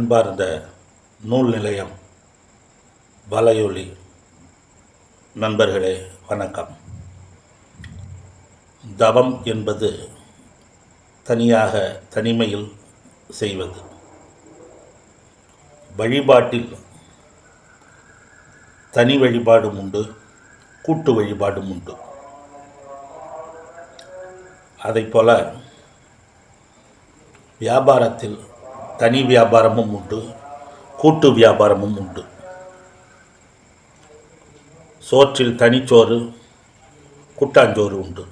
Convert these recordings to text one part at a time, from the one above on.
அன்பார்ந்த நூல் நிலையம் வலையொலி நண்பர்களே வணக்கம். தவம் என்பது தனியாக தனிமையில் செய்வது. வழிபாட்டில் தனி வழிபாடும் உண்டு, கூட்டு வழிபாடும் உண்டு. அதைப்போல வியாபாரத்தில் தனி வியாபாரமும் உண்டு, கூட்டு வியாபாரமும் உண்டு. சோற்றில் தனிச்சோறு, கூட்டாஞ்சோறு உண்டு.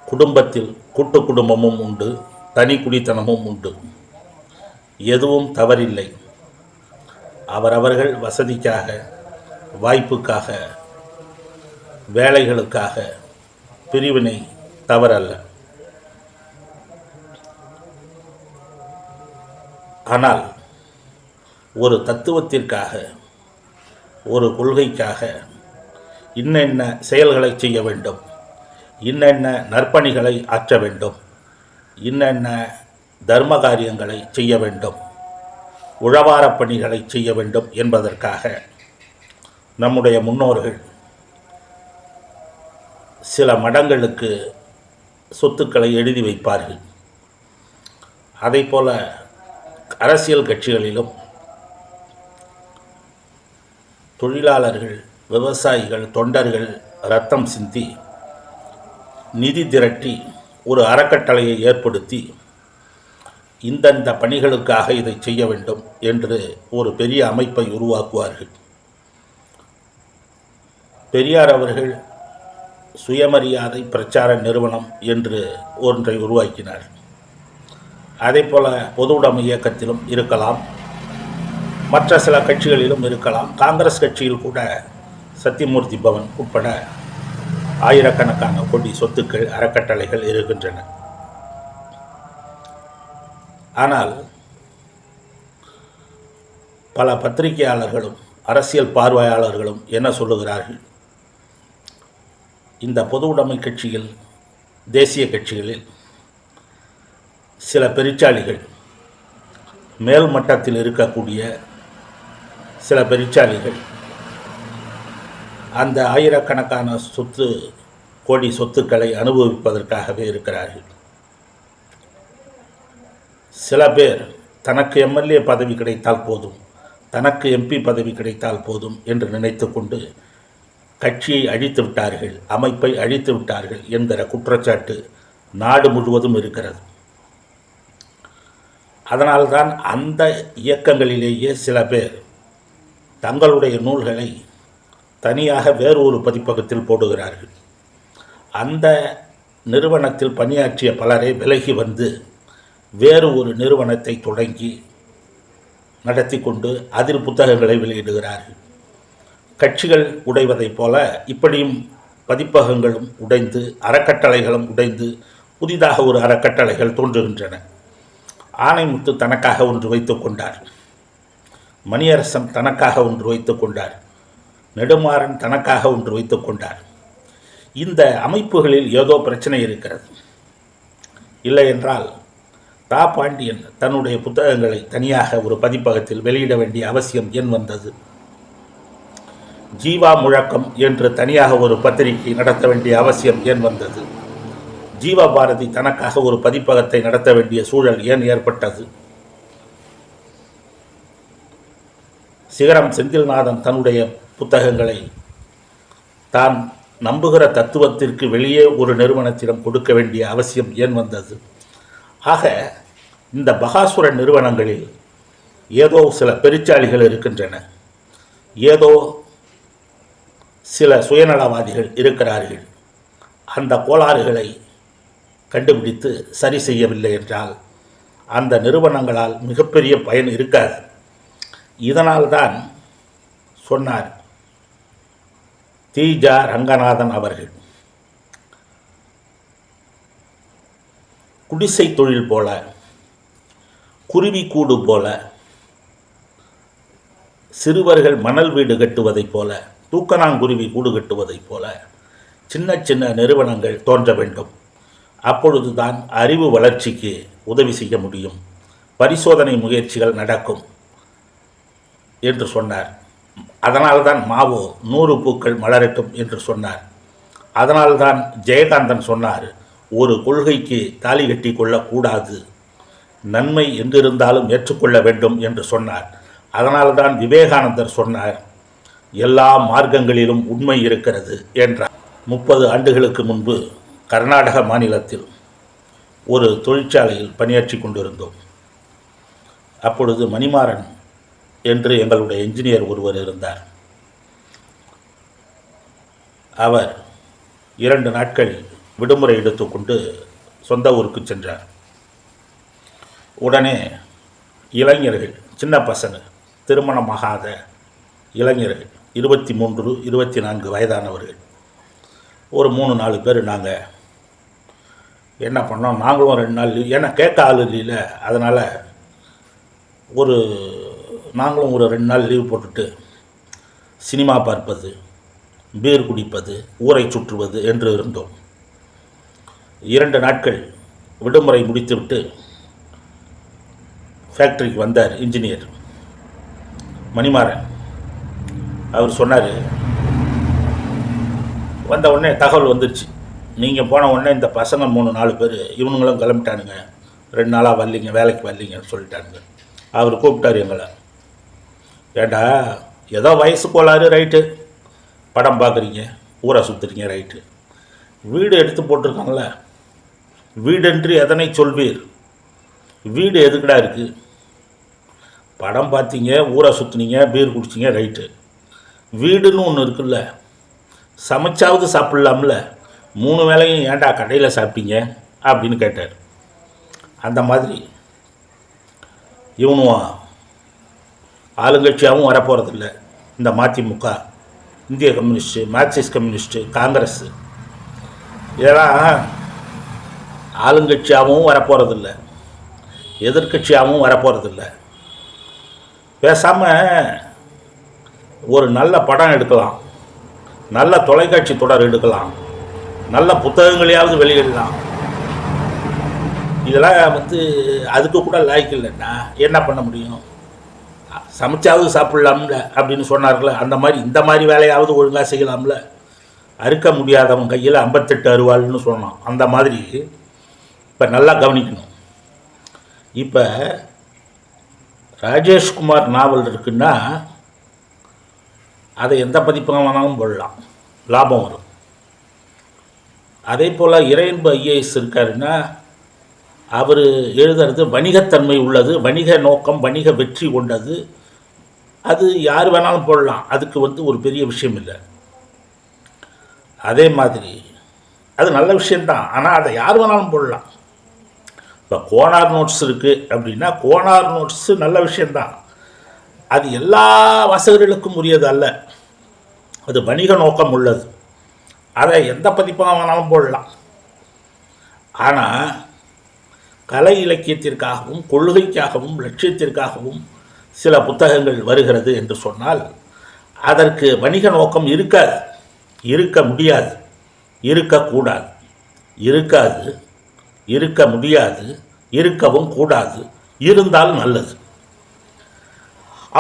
குடும்பத்தில் கூட்டு குடும்பமும் உண்டு, தனி குடித்தனமும் உண்டு. எதுவும் தவறில்லை. அவரவர்கள் வசதிக்காக, வாய்ப்புக்காக, வேலைகளுக்காக பிரிவினை தவறல்ல. ஆனால் ஒரு தத்துவத்திற்காக, ஒரு கொள்கைக்காக இன்னென்ன செயல்களை செய்ய வேண்டும், இன்னென்ன நற்பணிகளை ஆற்ற வேண்டும், இன்னென்ன தர்ம காரியங்களை செய்ய வேண்டும், உழவாரப் பணிகளை செய்ய வேண்டும் என்பதற்காக நம்முடைய முன்னோர்கள் சில மடங்களுக்கு சொத்துக்களை எழுதி வைப்பார்கள். அதைப்போல அரசியல் கட்சிகளிலும் தொழிலாளர்கள், விவசாயிகள், தொண்டர்கள் இரத்தம் சிந்தி நிதி திரட்டி ஒரு அறக்கட்டளையை ஏற்படுத்தி இந்தந்த பணிகளுக்காக இதை செய்ய வேண்டும் என்று ஒரு பெரிய அமைப்பை உருவாக்குவார்கள். பெரியார் அவர்கள் சுயமரியாதை பிரச்சார நிறுவனம் என்று ஒன்றை உருவாக்கினார். அதேபோல பொது உடைமை இயக்கத்திலும் இருக்கலாம், மற்ற சில கட்சிகளிலும் இருக்கலாம். காங்கிரஸ் கட்சியில் கூட சத்தியமூர்த்தி பவன் உட்பட ஆயிரக்கணக்கான கோடி சொத்துக்கள், அறக்கட்டளைகள் இருக்கின்றன. ஆனால் பல பத்திரிகையாளர்களும் அரசியல் பார்வையாளர்களும் என்ன சொல்லுகிறார்கள்? இந்த பொது உடைமை கட்சியில், தேசிய கட்சிகளில் சில பெருச்சாளிகள், மேல் மட்டத்தில் இருக்கக்கூடிய சில பெருச்சாளிகள் அந்த ஆயிரக்கணக்கான கோடி சொத்துக்களை அனுபவிப்பதற்காகவே இருக்கிறார்கள். சில பேர் தனக்கு எம்எல்ஏ பதவி கிடைத்தால் போதும், தனக்கு எம்பி பதவி கிடைத்தால் போதும் என்று நினைத்து கொண்டு கட்சியை அழித்து விட்டார்கள், அமைப்பை அழித்து விட்டார்கள் என்கிற குற்றச்சாட்டு நாடு முழுவதும் இருக்கிறது. அதனால்தான் அந்த இயக்கங்களிலேயே சில பேர் தங்களுடைய நூல்களை தனியாக வேறு ஒரு பதிப்பகத்தில் போடுகிறார்கள். அந்த நிறுவனத்தில் பணியாற்றிய பலரை விலகி வந்து வேறு ஒரு நிறுவனத்தை தொடங்கி நடத்தி கொண்டு அதில் புத்தகங்களை வெளியிடுகிறார்கள். கட்சிகள் உடைவதைப் போல இப்படியும் பதிப்பகங்களும் உடைந்து, அறக்கட்டளைகளும் உடைந்து புதிதாக ஒரு அறக்கட்டளைகள் தோன்றுகின்றன. ஆணைமுத்து தனக்காக ஒன்று வைத்து கொண்டார், மணியரசன் தனக்காக ஒன்று வைத்து கொண்டார், நெடுமாறன் தனக்காக ஒன்று வைத்து கொண்டார். இந்த அமைப்புகளில் ஏதோ பிரச்சனை இருக்கிறது. இல்லை என்றால் தா பாண்டியன் தன்னுடைய புத்தகங்களை தனியாக ஒரு பதிப்பகத்தில் வெளியிட வேண்டிய அவசியம் ஏன் வந்தது? ஜீவா முழக்கம் என்று தனியாக ஒரு பத்திரிகை நடத்த வேண்டிய அவசியம் ஏன் வந்தது? ஜீவா பாரதி தனக்காக ஒரு பதிப்பகத்தை நடத்த வேண்டிய சூழல் ஏன் ஏற்பட்டது? சிகரம் செந்தில்நாதன் தன்னுடைய புத்தகங்களை தான் நம்புகிற தத்துவத்திற்கு வெளியே ஒரு நிறுவனத்திடம் கொடுக்க வேண்டிய அவசியம் ஏன் வந்தது? ஆக இந்த பகாசுர நிறுவனங்களில் ஏதோ சில பெருச்சாளிகள் இருக்கின்றன, ஏதோ சில சுயநலவாதிகள் இருக்கிறார்கள். அந்த கோளாறுகளை கண்டுபிடித்து சரி செய்யவில்லை என்றால் அந்த நிறுவனங்களால் மிகப்பெரிய பயன் இருக்காது. இதனால்தான் சொன்னார் தி.ஜ. ரங்கநாதன் அவர்கள், குடிசை தொழில் போல, குருவி கூடு போல, சிறுவர்கள் மணல் வீடு கட்டுவதைப் போல, தூக்கணாங்குருவி கூடு கட்டுவதைப் போல சின்ன சின்ன நிறுவனங்கள் தோன்ற வேண்டும். அப்பொழுதுதான் அறிவு வளர்ச்சிக்கு உதவி செய்ய முடியும், பரிசோதனை முயற்சிகள் நடக்கும் என்று சொன்னார். அதனால்தான் மாவோ 100 பூக்கள் மலரட்டும் என்று சொன்னார். அதனால்தான் ஜெயகாந்தன் சொன்னார், ஒரு கொள்கைக்கு தாலி கட்டி கொள்ளக்கூடாது, நன்மை எங்கிருந்தாலும் ஏற்றுக்கொள்ள வேண்டும் என்று சொன்னார். அதனால்தான் விவேகானந்தர் சொன்னார், எல்லா மார்க்கங்களிலும் உண்மை இருக்கிறது என்றார். 30 ஆண்டுகளுக்கு முன்பு கர்நாடக மாநிலத்தில் ஒரு தொழிற்சாலையில் பணியாற்றி கொண்டிருந்தோம். அப்பொழுது மணிமாறன் என்று எங்களுடைய என்ஜினியர் ஒருவர் இருந்தார். அவர் 2 நாட்கள் விடுமுறை எடுத்துக்கொண்டு சொந்த ஊருக்கு சென்றார். உடனே இளைஞர்கள், சின்ன பசங்க, திருமணமாகாத இளைஞர்கள், 23, 24 வயதானவர்கள், ஒரு 3-4 பேர் நாங்கள் என்ன பண்ணோம், நாங்களும் 2 நாள் ஏன்னா கேட்க ஆள் இல்லையில, அதனால் நாங்களும் ஒரு 2 நாள் லீவ் போட்டுட்டு சினிமா பார்ப்பது, பீர் குடிப்பது, ஊரை சுற்றுவது என்று இருந்தோம். 2 நாட்கள் விடுமுறை முடித்துவிட்டு ஃபேக்ட்ரிக்கு வந்தார் இன்ஜினியர் மணிமாறன். அவர் சொன்னார், வந்த உடனே தகவல் வந்துருச்சு, நீங்கள் போன உடனே இந்த பசங்க 3-4 பேர் இவனுங்களும் கிளம்பிட்டானுங்க, 2 நாளாக வரலிங்க, வேலைக்கு வரலிங்கன்னு சொல்லிட்டானுங்க. அவர் கூப்பிட்டார் எங்களை. ஏண்டா, ஏதோ வயசு கோளாறு, ரைட்டு, படம் பார்க்குறீங்க, ஊரை சுற்றுறீங்க, ரைட்டு, வீடு எடுத்து போட்டிருக்காங்கள, வீடென்று எதனை சொல்வீர், வீடு எதுக்குடா இருக்குது, படம் பார்த்தீங்க, ஊரை சுற்றுனீங்க, பீர் குடிச்சிங்க, ரைட்டு, வீடுன்னு ஒன்று இருக்குல்ல, சமைச்சாவது சாப்பிட்லாம்ல, 3 வேளையும் ஏன்டா கடையில் சாப்பிட்டீங்க அப்படின்னு கேட்டார். அந்த மாதிரி இவனும் ஆளுங்கட்சியாகவும் வரப்போகிறதில்ல. இந்த மதிமுக, இந்திய கம்யூனிஸ்ட்டு, மார்க்சிஸ்ட் கம்யூனிஸ்ட்டு, காங்கிரஸ், இதெல்லாம் ஆளுங்கட்சியாகவும் வரப்போகிறதில்ல, எதிர்கட்சியாகவும் வரப்போகிறதில்ல. பேசாமல் ஒரு நல்ல படம் எடுக்கலாம், நல்ல தொலைக்காட்சி தொடர் எடுக்கலாம், நல்ல புத்தகங்களையாவது வெளியிடலாம். இதெல்லாம் அதுக்கு கூட லாய்க்கு இல்லைன்னா என்ன பண்ண முடியும்? சமைச்சாவது சாப்பிட்லாம்ல அப்படின்னு சொன்னார்ல, அந்த மாதிரி இந்த மாதிரி வேலையாவது ஒழுங்காக செய்யலாம்ல. அறுக்க முடியாதவன் கையில் 58 அருவாள்னு சொன்னான். அந்த மாதிரி இப்போ நல்லா கவனிக்கணும். இப்போ ராஜேஷ்குமார் நாவல் இருக்குன்னா அதை எந்த பதிப்பகம் வேணாலும் போடலாம், லாபம் வரும். அதே போல் இறையன்பு ஐஏஎஸ் இருக்காருன்னா அவர் எழுதுறது வணிகத்தன்மை உள்ளது, வணிக நோக்கம், வணிக வெற்றி கொண்டது, அது யார் வேணாலும் போடலாம், அதுக்கு ஒரு பெரிய விஷயம் இல்லை. அதே மாதிரி அது நல்ல விஷயந்தான், ஆனால் அதை யார் வேணாலும் போடலாம். இப்போ கோனார் நோட்ஸ் இருக்குது அப்படின்னா கோனார் நோட்ஸு நல்ல விஷயந்தான், அது எல்லா வாசகர்களுக்கும் உரியது அல்ல, அது வணிக நோக்கம் உள்ளது, அதை எந்த பதிப்பாக வேணாலும் போடலாம். ஆனால் கலை இலக்கியத்திற்காகவும் கொள்கைக்காகவும் லட்சியத்திற்காகவும் சில புத்தகங்கள் வருகிறது என்று சொன்னால் அதற்கு வணிக நோக்கம் இருக்காது, இருக்க முடியாது, இருக்கக்கூடாது, இருக்காது, இருக்க முடியாது, இருக்கவும் கூடாது, இருந்தால் நல்லது.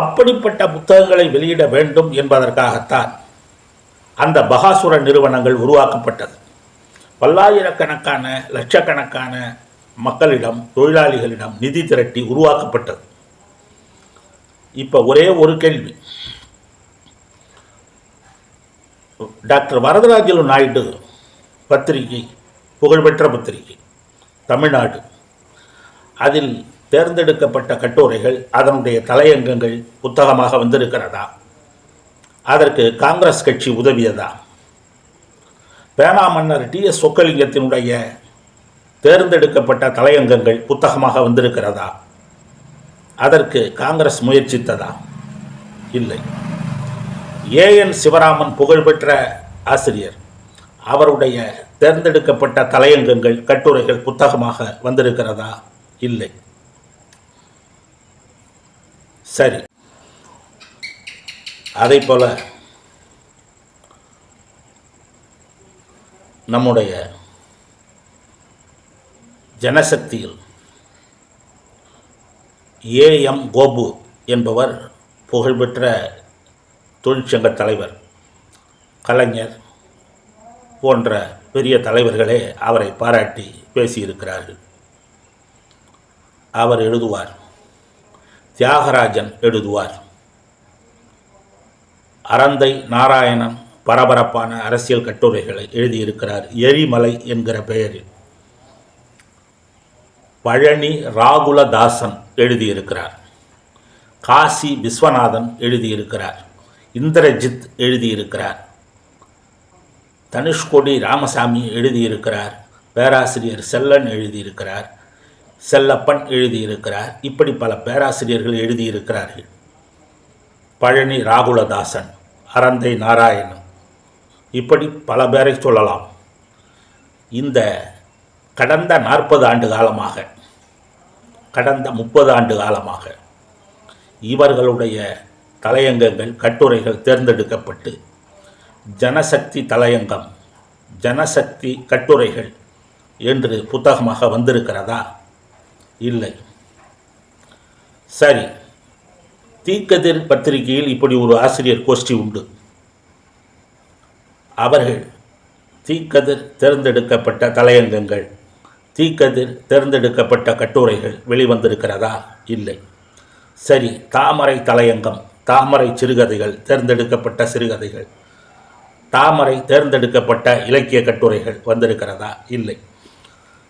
அப்படிப்பட்ட புத்தகங்களை வெளியிட வேண்டும் என்பதற்காகத்தான் அந்த பகாசுர நிறுவனங்கள் உருவாக்கப்பட்டது. பல்லாயிரக்கணக்கான லட்சக்கணக்கான மக்களிடம், தொழிலாளிகளிடம் நிதி திரட்டி உருவாக்கப்பட்டது. இப்போ ஒரே ஒரு கேள்வி, டாக்டர் வரதராஜலு நாயுடு பத்திரிகை, புகழ்பெற்ற பத்திரிகை, தமிழ்நாடு, அதில் தேர்ந்தெடுக்கப்பட்ட கட்டுரைகள், அதனுடைய தலையங்கங்கள் புத்தகமாக வந்திருக்கிறதா? அதற்கு காங்கிரஸ் கட்சி உதவியதா? பேனா மன்னர் டிஎஸ் சொக்கலிங்கத்தினுடைய தேர்ந்தெடுக்கப்பட்ட தலையங்கங்கள் புத்தகமாக வந்திருக்கிறதா? அதற்கு காங்கிரஸ் முயற்சித்ததா? இல்லை. ஏஎன் சிவராமன் புகழ்பெற்ற ஆசிரியர், அவருடைய தேர்ந்தெடுக்கப்பட்ட தலையங்கங்கள், கட்டுரைகள் புத்தகமாக வந்திருக்கிறதா? இல்லை. சரி, அதை போல நம்முடைய ஜனசக்தியில் ஏஎம் கோபு என்பவர் புகழ்பெற்ற தொழிற்சங்க தலைவர், கலைஞர் போன்ற பெரிய தலைவர்களே அவரை பாராட்டி பேசியிருக்கிறார்கள். அவர் எழுதுவார், தியாகராஜன் எழுதுவார், அரந்தை நாராயணன் பரபரப்பான அரசியல் கட்டுரைகளை எழுதியிருக்கிறார் எரிமலை என்கிற பெயரில். பழனி ராகுலதாசன் எழுதியிருக்கிறார், காசி விஸ்வநாதன் எழுதியிருக்கிறார், இந்திரஜித் எழுதியிருக்கிறார், தனுஷ்கோடி ராமசாமி எழுதியிருக்கிறார், பேராசிரியர் செல்லன் எழுதியிருக்கிறார், செல்லப்பன் எழுதியிருக்கிறார். இப்படி பல பேராசிரியர்கள் எழுதியிருக்கிறார்கள். பழனி ராகுலதாசன், அரந்தை நாராயணன், இப்படி பல பேரை சொல்லலாம். இந்த கடந்த 40 ஆண்டு காலமாக, கடந்த 30 ஆண்டு காலமாக இவர்களுடைய தலையங்கங்கள், கட்டுரைகள் தேர்ந்தெடுக்கப்பட்டு ஜனசக்தி தலையங்கம், ஜனசக்தி கட்டுரைகள் என்று புத்தகமாக வந்திருக்கிறதா? இல்லை. சரி, தீக்கதிர் பத்திரிகையில் இப்படி ஒரு ஆசிரியர் கோஷ்டி உண்டு. அவர்கள் தீக்கதிர் தேர்ந்தெடுக்கப்பட்ட தலையங்கங்கள், தீக்கதிர் தேர்ந்தெடுக்கப்பட்ட கட்டுரைகள் வெளிவந்திருக்கிறதா? இல்லை. சரி, தாமரை தலையங்கம், தாமரை சிறுகதைகள், தேர்ந்தெடுக்கப்பட்ட சிறுகதைகள், தாமரை தேர்ந்தெடுக்கப்பட்ட இலக்கிய கட்டுரைகள் வந்திருக்கிறதா? இல்லை.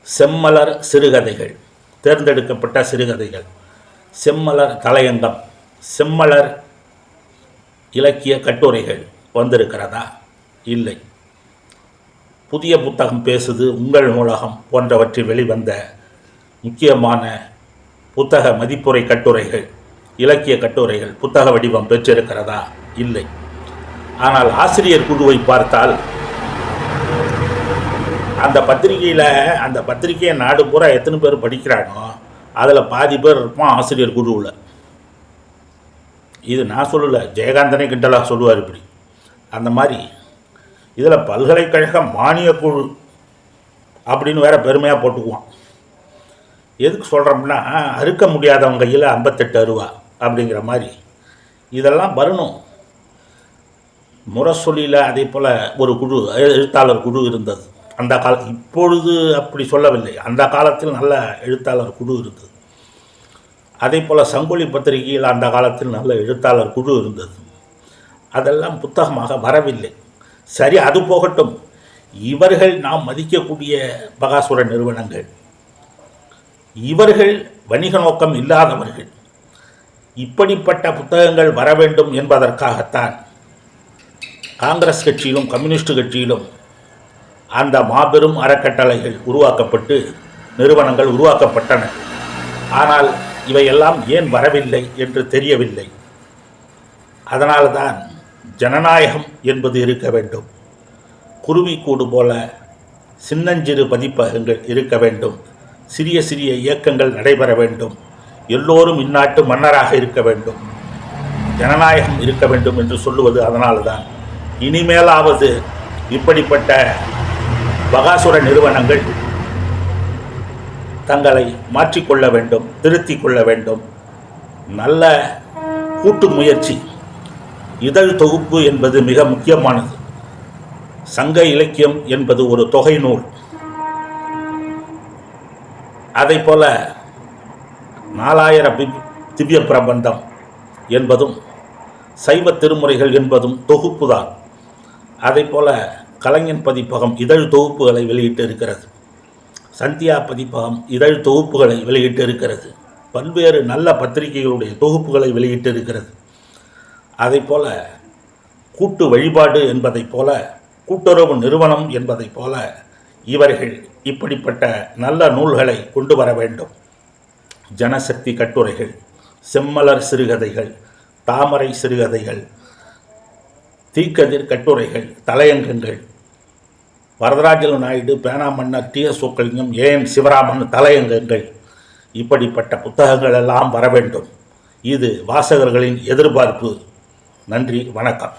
செம்மலர் சிறுகதைகள், தேர்ந்தெடுக்கப்பட்ட சிறுகதைகள், செம்மலர் தலையங்கம், செம்மலர் இலக்கிய கட்டுரைகள் வந்திருக்கிறதா? இல்லை. புதிய புத்தகம் பேசுது, உங்கள் நூலகம் போன்றவற்றில் வெளிவந்த முக்கியமான புத்தக மதிப்புரை கட்டுரைகள், இலக்கிய கட்டுரைகள் புத்தக வடிவம் பெற்றிருக்கிறதா? இல்லை. ஆனால் ஆசிரியர் குழுவை பார்த்தால் அந்த பத்திரிகையில், அந்த பத்திரிகையை நாடு பூரா எத்தனை பேர் படிக்கிறானோ அதில் பாதி பேர் இருப்பான் ஆசிரியர் குழுவில். இது நான் சொல்லலை, ஜெயகாந்தனே கிண்டலாக சொல்லுவார் இப்படி. அந்த மாதிரி இதில் பல்கலைக்கழக மானிய குழு அப்படின்னு வேற பெருமையாக போட்டுக்குவான். எதுக்கு சொல்கிறோம்னா, அறுக்க முடியாதவங்க கையில் 58 அருவா அப்படிங்கிற மாதிரி இதெல்லாம் வரணும். முரசொலியில் அதே போல் ஒரு குழு, எழுத்தாளர் குழு இருந்தது அந்த காலம். இப்பொழுது அப்படி சொல்லவில்லை, அந்த காலத்தில் நல்ல எழுத்தாளர் குழு இருந்தது. அதே போல் சங்கொலி பத்திரிகையில் அந்த காலத்தில் நல்ல எழுத்தாளர் குழு இருந்தது. அதெல்லாம் புத்தகமாக வரவில்லை. சரி, அது போகட்டும். இவர்கள் நாம் மதிக்கக்கூடிய பகாசுர நிறுவனங்கள், இவர்கள் வணிக நோக்கம் இல்லாதவர்கள். இப்படிப்பட்ட புத்தகங்கள் வர வேண்டும் என்பதற்காகத்தான் காங்கிரஸ் கட்சியிலும் கம்யூனிஸ்ட் கட்சியிலும் அந்த மாபெரும் அறக்கட்டளைகள் உருவாக்கப்பட்டு நிறுவனங்கள் உருவாக்கப்பட்டன. ஆனால் இவையெல்லாம் ஏன் வரவில்லை என்று தெரியவில்லை. அதனால்தான் ஜனநாயகம் என்பது இருக்க வேண்டும். குருவிக்கூடு போல சின்னஞ்சிறு பதிப்பகங்கள் இருக்க வேண்டும். சிறிய சிறிய இயக்கங்கள் நடைபெற வேண்டும். எல்லோரும் இந்நாட்டு மன்னராக இருக்க வேண்டும். ஜனநாயகம் இருக்க வேண்டும் என்று சொல்லுவது அதனால்தான். இனிமேலாவது இப்படிப்பட்ட பகாசுர நிறுவனங்கள் தங்களை மாற்றிக்கொள்ள வேண்டும், திருத்திக் கொள்ள வேண்டும். நல்ல கூட்டு முயற்சி. இதழ் தொகுப்பு என்பது மிக முக்கியமானது. சங்க இலக்கியம் என்பது ஒரு தொகை நூல். அதை போல 4000 திவ்ய பிரபந்தம் என்பதும் சைவ திருமுறைகள் என்பதும் தொகுப்புதான். அதை போல கலைஞன் பதிப்பகம் இதழ் தொகுப்புகளை வெளியிட்டு இருக்கிறது. சந்தியா பதிப்பகம் இதழ் தொகுப்புகளை வெளியிட்டு இருக்கிறது. பல்வேறு நல்ல பத்திரிகைகளுடைய தொகுப்புகளை வெளியிட்டு இருக்கிறது. அதை போல கூட்டு வழிபாடு என்பதைப் போல, கூட்டுறவு நிறுவனம் என்பதைப் போல இவர்கள் இப்படிப்பட்ட நல்ல நூல்களை கொண்டு வர வேண்டும். ஜனசக்தி கட்டுரைகள், செம்மலர் சிறுகதைகள், தாமரை சிறுகதைகள், தீக்கதிர் கட்டுரைகள், தலையங்கங்கள், வரதராஜலு நாயுடு, பேனா மன்னர், டி.எஸ். சொக்கலிங்கம், ஏ.என். சிவராமன் தலையங்கங்கள், இப்படிப்பட்ட புத்தகங்கள் எல்லாம் வர வேண்டும். இது வாசகர்களின் எதிர்பார்ப்பு. நன்றி, வணக்கம்.